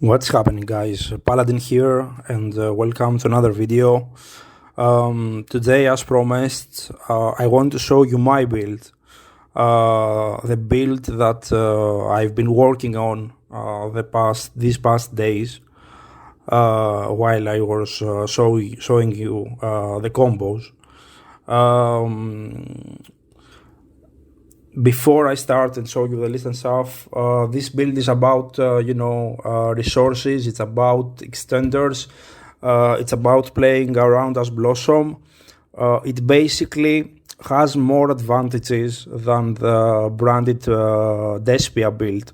What's happening, guys? Paladin here, and welcome to another video. Today, as promised, I want to show you my build, the build that I've been working on these past days, while I was showing you the combos. Before I start and show you the list and stuff, this build is about, resources, it's about extenders, it's about playing around as Blossom. It basically has more advantages than the branded Despia build.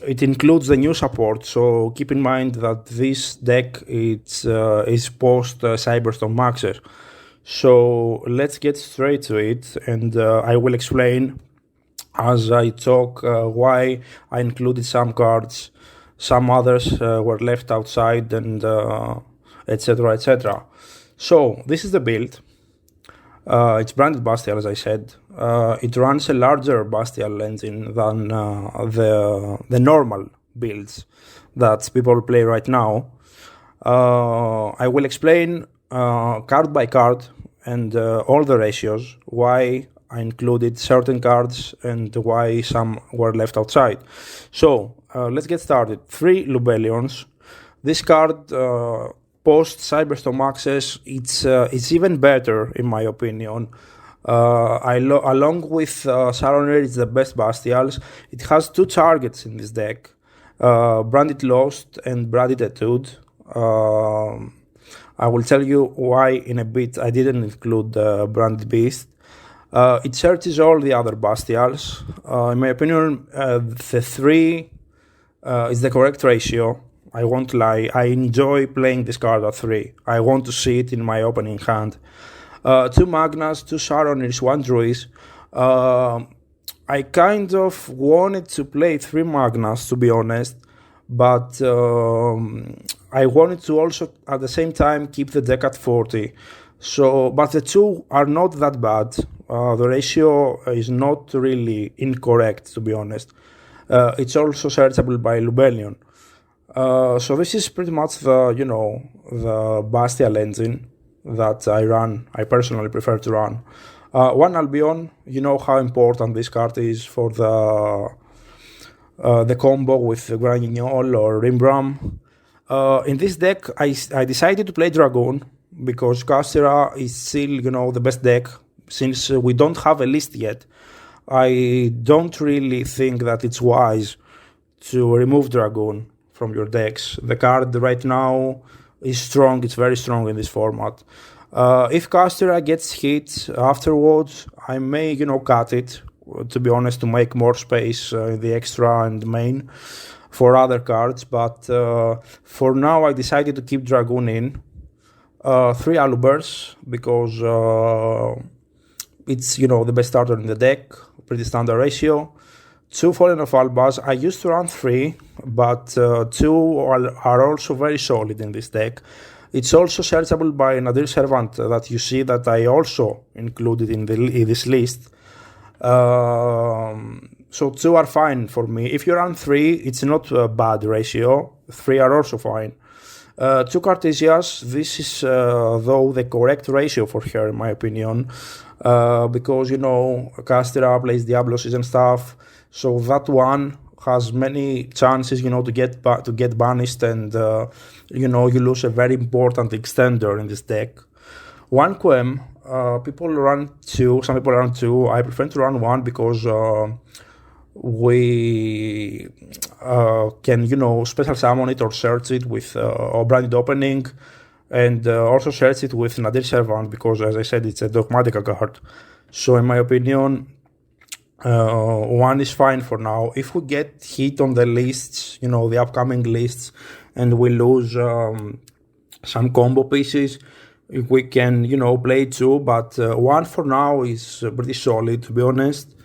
It includes the new support, so keep in mind that this deck is post Cyberstorm Maxer. So let's get straight to it, and I will explain as I talk why I included some cards, some others were left outside, and etc, etc. So this is the build. It's branded Bastial, as I said. It runs a larger Bastial engine than the normal builds that people play right now. I will explain card by card and all the ratios, why I included certain cards and why some were left outside. So let's get started. 3 Lubellions. This card post Cyberstorm access, it's even better in my opinion. Along with Saronir, it's the best Bastials. It has 2 targets in this deck, Branded Lost and Branded Etude. I will tell you why in a bit I didn't include Branded Beast. It searches all the other Bastials. In my opinion, the 3 is the correct ratio. I won't lie, I enjoy playing this card at 3. I want to see it in my opening hand. 2 Magnas, 2 Saronirs, 1 Druid. I kind of wanted to play 3 Magnas, to be honest, but I wanted to also at the same time keep the deck at 40. So, but the 2 are not that bad. The ratio is not really incorrect, to be honest. It's also searchable by Lubellion. So this is pretty much the Bastial engine that I personally prefer to run. 1 Albion, you know how important this card is for the combo with Granugnol or Rimbram. In this deck, I decided to play Dragoon because Castera is still, the best deck. Since we don't have a list yet, I don't really think that it's wise to remove Dragoon from your decks. The card right now is strong, it's very strong in this format. If Castera gets hit afterwards, I may, cut it, to be honest, to make more space in the extra and main for other cards, but for now I decided to keep Dragoon in. 3 Alubers, because it's, the best starter in the deck, pretty standard ratio. 2 Fallen of Albaz. I used to run 3, but 2 are also very solid in this deck. It's also searchable by Nadir Servant that you see that I also included in this list. So 2 are fine for me. If you run 3, it's not a bad ratio. 3 are also fine. 2 Cartesias, this is though the correct ratio for her in my opinion, because Castera plays Diablos and stuff, so that one has many chances to get banished, and you lose a very important extender in this deck. 1 Quem, people run 2, some people run 2. I prefer to run 1 because we can special summon it or search it with or branded opening, and also search it with Nadir Servant because, as I said, it's a Dogmatica card. So in my opinion, 1 is fine for now. If we get hit on the lists, the upcoming lists, and we lose some combo pieces, we can play 2, but 1 for now is pretty solid, to be honest.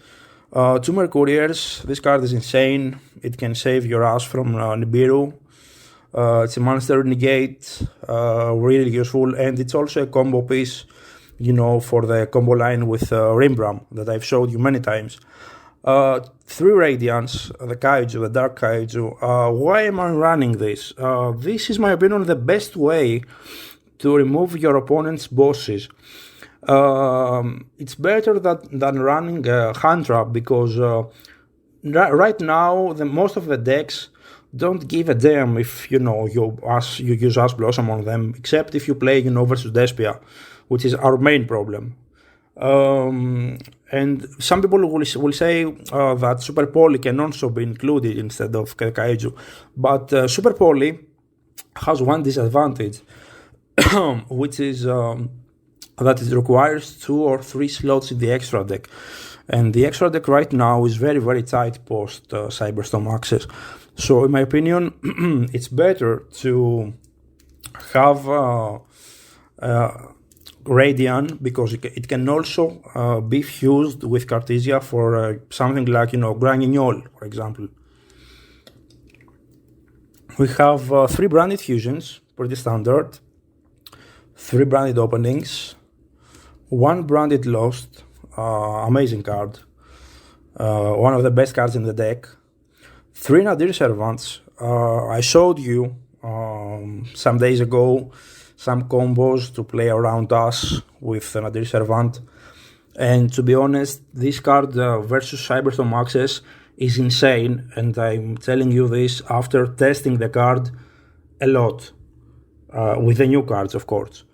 2 Mercuriers, this card is insane. It can save your ass from Nibiru. It's a monster negate, really useful, and it's also a combo piece, for the combo line with Rimbram that I've showed you many times. 3 Radiance, the Kaiju, the Dark Kaiju. Why am I running this? This is, my opinion, the best way to remove your opponent's bosses. It's better than running a hand trap, because right now most of the decks don't give a damn if you use Ash Blossom on them, except if you play versus Despia, which is our main problem. And some people will say that Super Poly can also be included instead of Kaiju, but Super Poly has one disadvantage, which is that it requires 2 or 3 slots in the extra deck, and the extra deck right now is very, very tight post Cyberstorm access. So in my opinion, it's better to have Radiant, because it can also be fused with Cartesia for something like Granignol, for example. We have 3 branded fusions, pretty standard, 3 branded openings, 1 branded lost, amazing card, one of the best cards in the deck, 3 Nadir Servants. I showed you some days ago some combos to play around us with Nadir Servant, and to be honest, this card versus Cyberstorm access is insane, and I'm telling you this after testing the card a lot with the new cards, of course.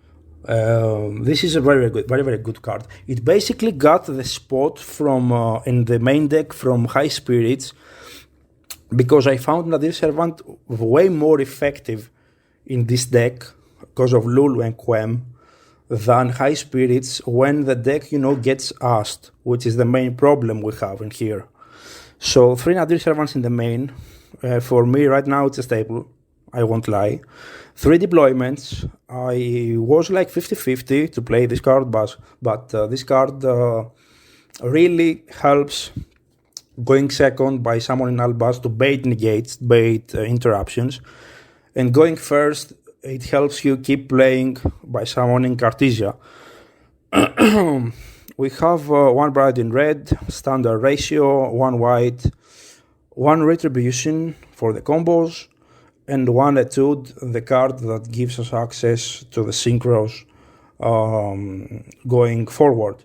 This is a very very good card. It basically got the spot from in the main deck from High Spirits, because I found Nadir Servant way more effective in this deck because of Lulu and Quem than High Spirits when the deck gets asked, which is the main problem we have in here. So 3 Nadir Servants in the main. For me right now it's a staple, I won't lie. 3 deployments. I was like 50-50 to play this card, but this card really helps going second by summoning Albaz to bait negates, bait interruptions, and going first, it helps you keep playing by summoning Cartesia. We have 1 Bride in red, standard ratio, 1 white, 1 Retribution for the combos, and 1 Etude, the card that gives us access to the synchros going forward.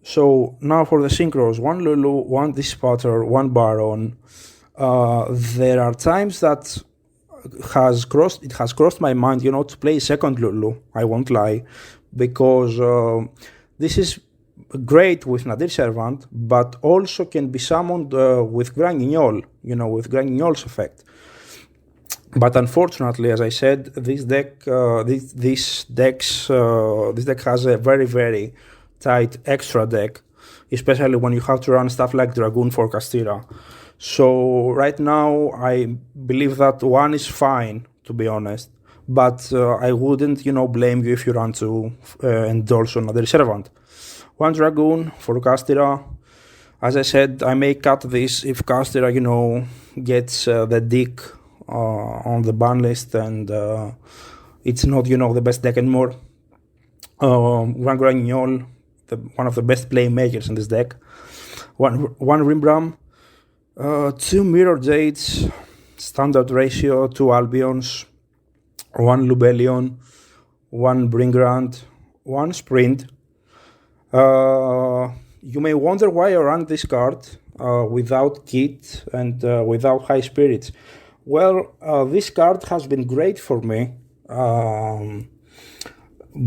So now for the synchros, 1 Lulu, 1 Dissipator, 1 Baron. There are times that it has crossed my mind, to play second Lulu, I won't lie, because this is great with Nadir Servant, but also can be summoned with Granignol, with Granignol's effect. But unfortunately, as I said, this deck has a very, very tight extra deck, especially when you have to run stuff like Dragoon for Castira. So right now, I believe that 1 is fine, to be honest, but I wouldn't, blame you if you run 2 and also Nadir Servant. 1 Dragoon for Castira. As I said, I may cut this if Castira, gets the dick on the ban list and it's not, the best deck anymore. 1 Granignol, one of the best playmakers in this deck. 1 Rimbram. 2 Mirror Jades, standard ratio, 2 Albions, 1 Lubellion, 1 Bringrand, 1 Sprint. You may wonder why I ran this card without Kit and without High Spirits. Well, this card has been great for me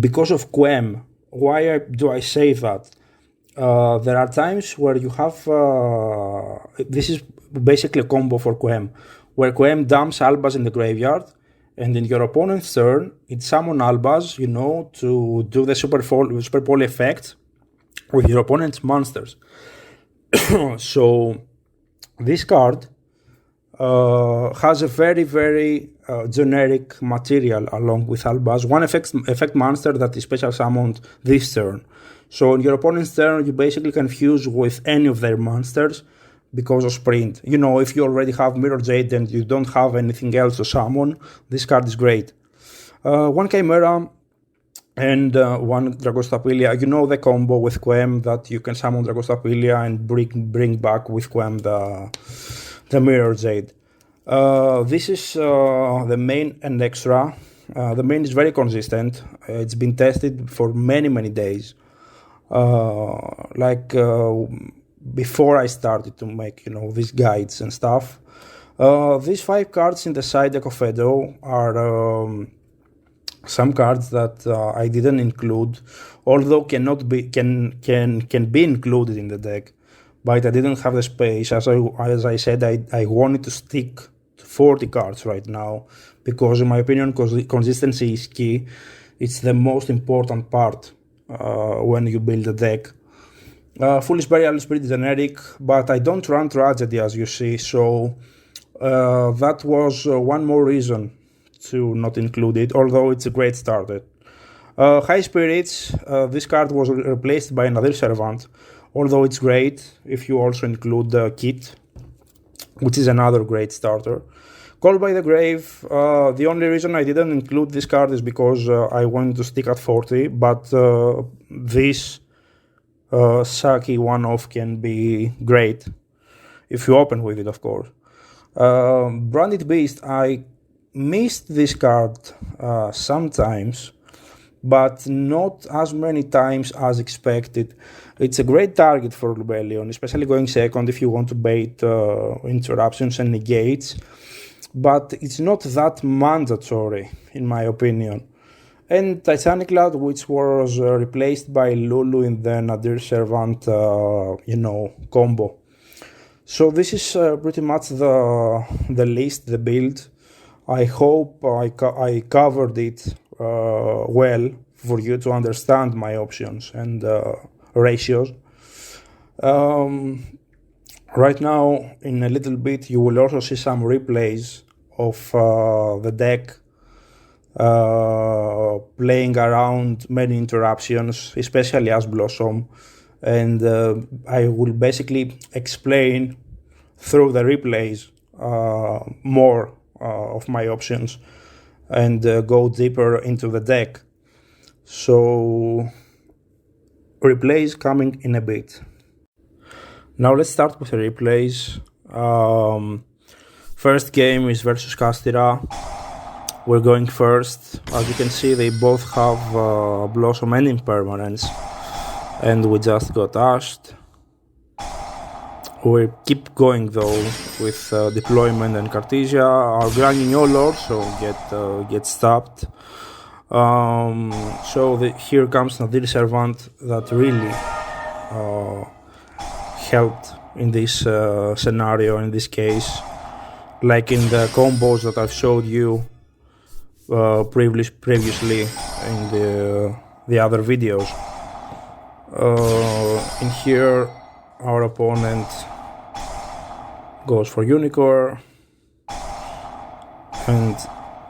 because of Quem. Why do I say that? There are times where you have, this is basically a combo for Quem, where Quem dumps Albaz in the graveyard, and in your opponent's turn, it summons Albaz, to do the Super Poly effect with your opponent's monsters. So, this card has a very, very generic material along with Albaz, one effect monster that is special summoned this turn. So in your opponent's turn, you basically can fuse with any of their monsters because of Sprint. If you already have Mirror Jade and you don't have anything else to summon, this card is great. 1 Chimera, and one Dragostapilia. You know the combo with Quem that you can summon Dragostapilia and bring back with Quem the Mirror Jade. This is the main and extra. The main is very consistent. It's been tested for many days. Before I started to make these guides and stuff. These 5 cards in the side deck of Edo are some cards that I didn't include, although can be included in the deck, but I didn't have the space. As I said, I wanted to stick to 40 cards right now, because in my opinion, consistency is key. It's the most important part when you build a deck. Foolish Burial is pretty generic, but I don't run Tragedy, as you see, so that was one more reason to not include it, although it's a great starter. High Spirits, this card was replaced by another Servant, although it's great if you also include the Kit, which is another great starter. Call by the Grave, the only reason I didn't include this card is because I wanted to stick at 40, but this Saki one-off can be great if you open with it, of course. Branded Beast, I missed this card sometimes, but not as many times as expected. It's a great target for Rebellion, especially going second if you want to bait interruptions and negates, but it's not that mandatory in my opinion. And Titanic Cloud, which was replaced by Lulu in the Nadir Servant combo. So this is pretty much the list, the build. I hope I covered it well for you to understand my options and ratios. Right now, in a little bit, you will also see some replays of the deck playing around many interruptions, especially as Blossom. And I will basically explain through the replays more of my options and go deeper into the deck. So replays coming in a bit. Now let's start with the replays. First game is versus Castira. We're going first. As you can see, they both have Blossom and Impermanence, and we just got ashed. We keep going though with deployment and Cartesia. Our Grangignon also get stopped. Here comes Nadir Servant that really helped in this scenario, in this case, like in the combos that I've showed you previously in the other videos. In here, our opponent goes for Unicorn and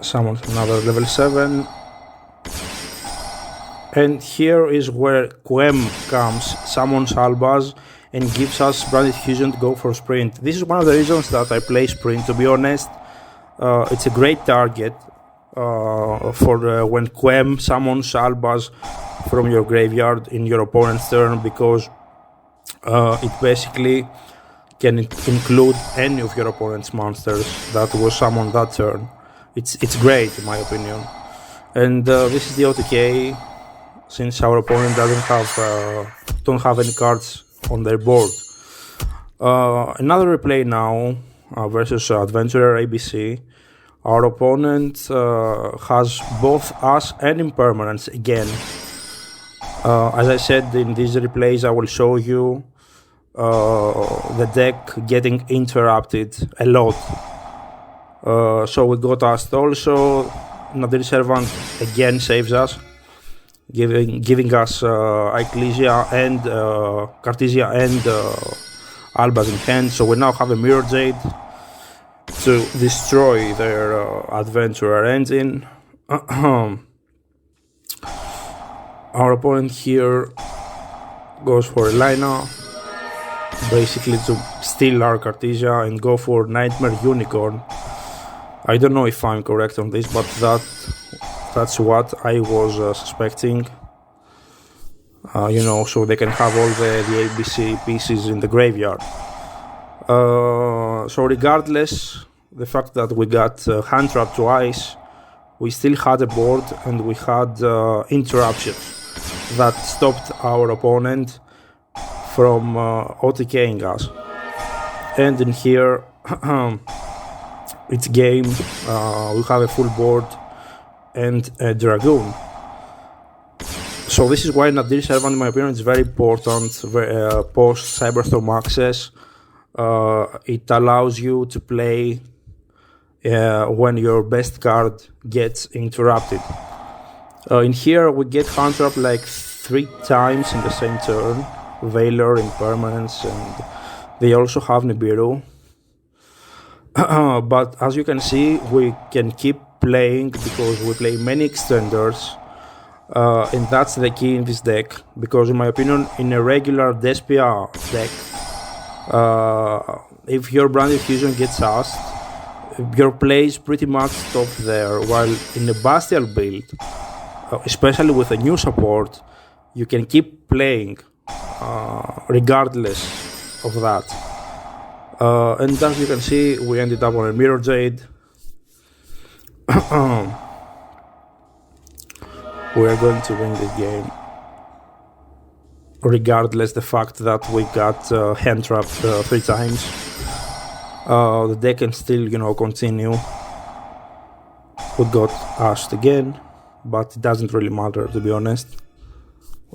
summons another level 7. And here is where Quem comes, summons Albaz, and gives us Branded Fusion to go for Sprint. This is one of the reasons that I play Sprint, to be honest. It's a great target for when Quem summons Albaz from your graveyard in your opponent's turn, because it basically can include any of your opponent's monsters that was summoned that turn. It's great in my opinion. And this is the OTK, since our opponent don't have any cards on their board. Another replay now versus Adventurer ABC. Our opponent has both us and Impermanence again. As I said, in these replays I will show you the deck getting interrupted a lot. So we got asked also. Nadir Servant again saves us, giving us Ecclesia and Cartesia and Albaz in hand. So we now have a Mirror Jade to destroy their Adventurer engine. Our opponent here goes for Elena, basically to steal our Cartesia and go for Nightmare Unicorn. I don't know if I'm correct on this, but that That's what I was suspecting. So they can have all the ABC pieces in the graveyard. So regardless, the fact that we got hand trap twice, we still had a board and we had interruptions that stopped our opponent from OTKing us. And in here, it's game, we have a full board and a dragoon. So this is why Nadir Servant, in my opinion, is very important post Cyberstorm access. It allows you to play when your best card gets interrupted. In here we get hand trap like 3 times in the same turn, Valor, Impermanence, and they also have Nibiru. But as you can see, we can keep playing because we play many extenders, and that's the key in this deck, because in my opinion, in a regular Despia deck, if your Branded Fusion gets asked, your plays pretty much stop there, while in a Bastial build, especially with a new support, you can keep playing regardless of that. And as you can see, we ended up on a Mirror Jade. We are going to win this game, regardless the fact that we got hand trapped 3 times. The deck can still, continue. We got asked again, but it doesn't really matter, to be honest.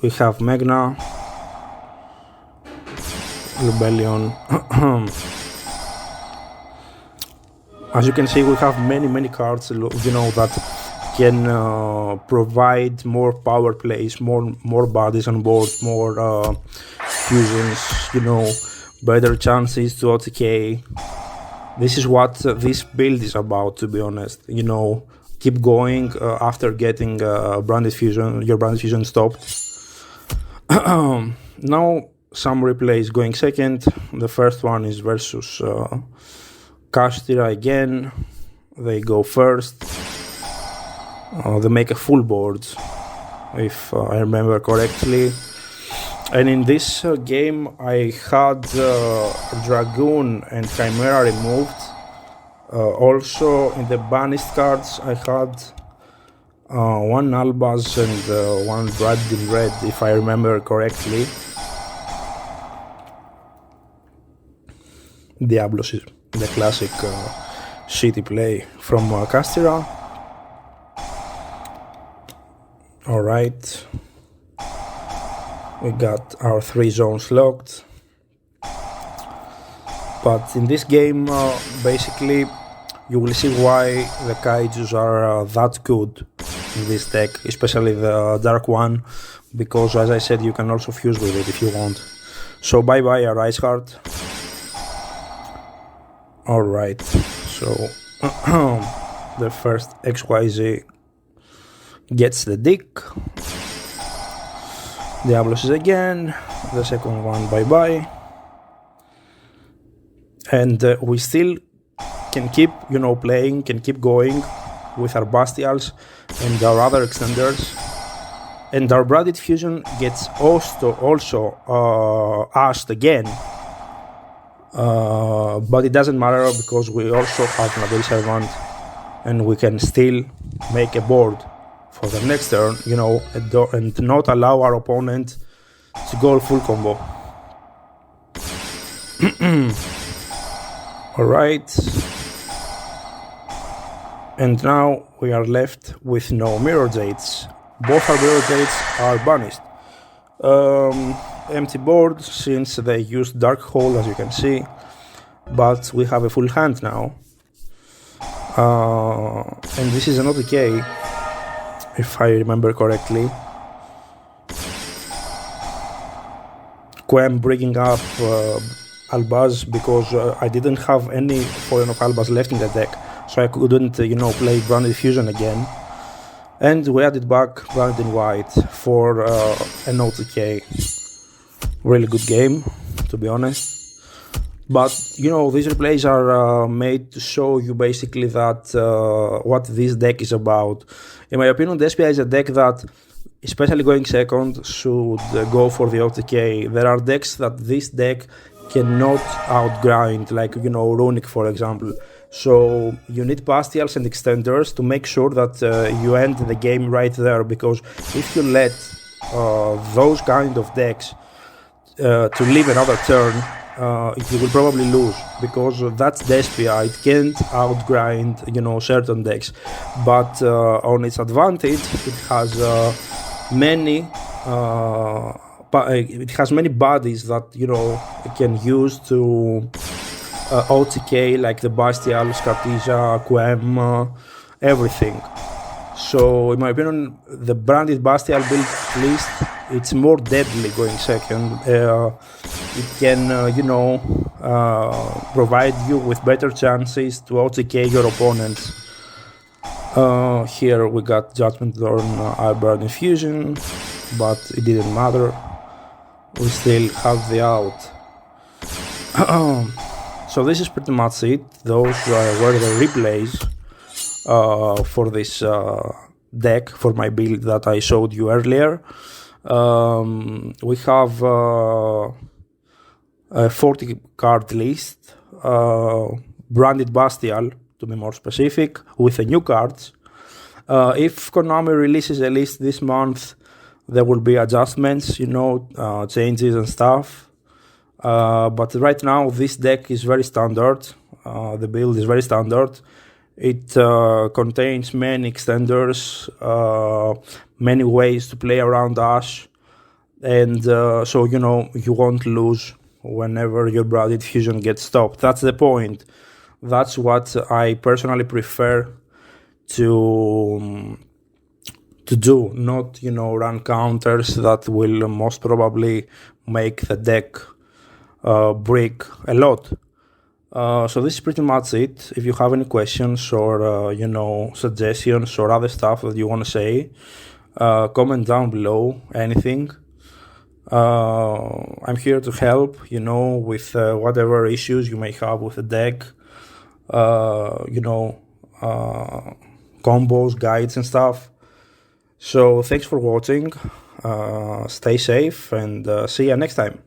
We have Magna, Rebellion. As you can see, we have many cards, that can provide more power plays, more bodies on board, more fusions, better chances to OTK. This is what this build is about, to be honest. Keep going after getting your Branded Fusion stopped. Now some replays going second. The first one is versus Kastira again. They go first. They make a full board, if I remember correctly. And in this game, I had Dragoon and Chimera removed. Also, in the banished cards, I had 1 Albaz and 1 Branded in red, if I remember correctly. Diablos is the classic shitty play from Kastira. Alright. We got our 3 zones locked. But in this game, basically, you will see why the kaijus are that good in this deck, especially the dark one, because as I said, you can also fuse with it if you want. So bye bye Arise Heart. Alright, so the first XYZ gets the dick. Diablos is again, the second one bye bye. And we still can keep, playing, can keep going with our Bastials and our other extenders. And our Branded Fusion gets also asked again. But it doesn't matter because we also have Nadir Servant and we can still make a board for the next turn, and not allow our opponent to go full combo. Alright. And now we are left with no Mirror Jades. Both our Mirror Jades are banished. Empty board since they used Dark Hole, as you can see. But we have a full hand now. And this is an OTK, if I remember correctly. Quem bringing up Albaz because I didn't have any foreign of Albaz left in the deck, so I couldn't, play Branded Fusion again. And we added back Branded in White for an OTK. Really good game, to be honest. But these replays are made to show you basically that what this deck is about. In my opinion, Despia is a deck that, especially going second, should go for the OTK. There are decks that this deck cannot outgrind, like Runic, for example. So you need Bastials and Extenders to make sure that you end the game right there, because if you let those kind of decks to live another turn, you will probably lose, because that's Despia. It can't outgrind certain decks, but on its advantage, it has many bodies that it can use to OTK, like the Bastials, Cartesia, Quem, everything. So in my opinion, the branded Bastial build, at least, it's more deadly going second. It can provide you with better chances to OTK your opponents. Here we got Judgment Thorn, Iron Infusion, but it didn't matter. We still have the out. So this is pretty much it. Those were the replays for this deck, for my build that I showed you earlier. We have a 40 card list, branded Bastial to be more specific, with the new cards. If Konami releases a list this month, there will be adjustments, changes and stuff. But right now, this deck is very standard. The build is very standard. It contains many extenders, many ways to play around Ash, and so you won't lose whenever your branded fusion gets stopped. That's the point. That's what I personally prefer to do, not run counters that will most probably make the deck break a lot. So this is pretty much it. If you have any questions or suggestions or other stuff that you want to say, comment down below. Anything. I'm here to help. With whatever issues you may have with the deck. Combos, guides, and stuff. So thanks for watching. Stay safe and see you next time.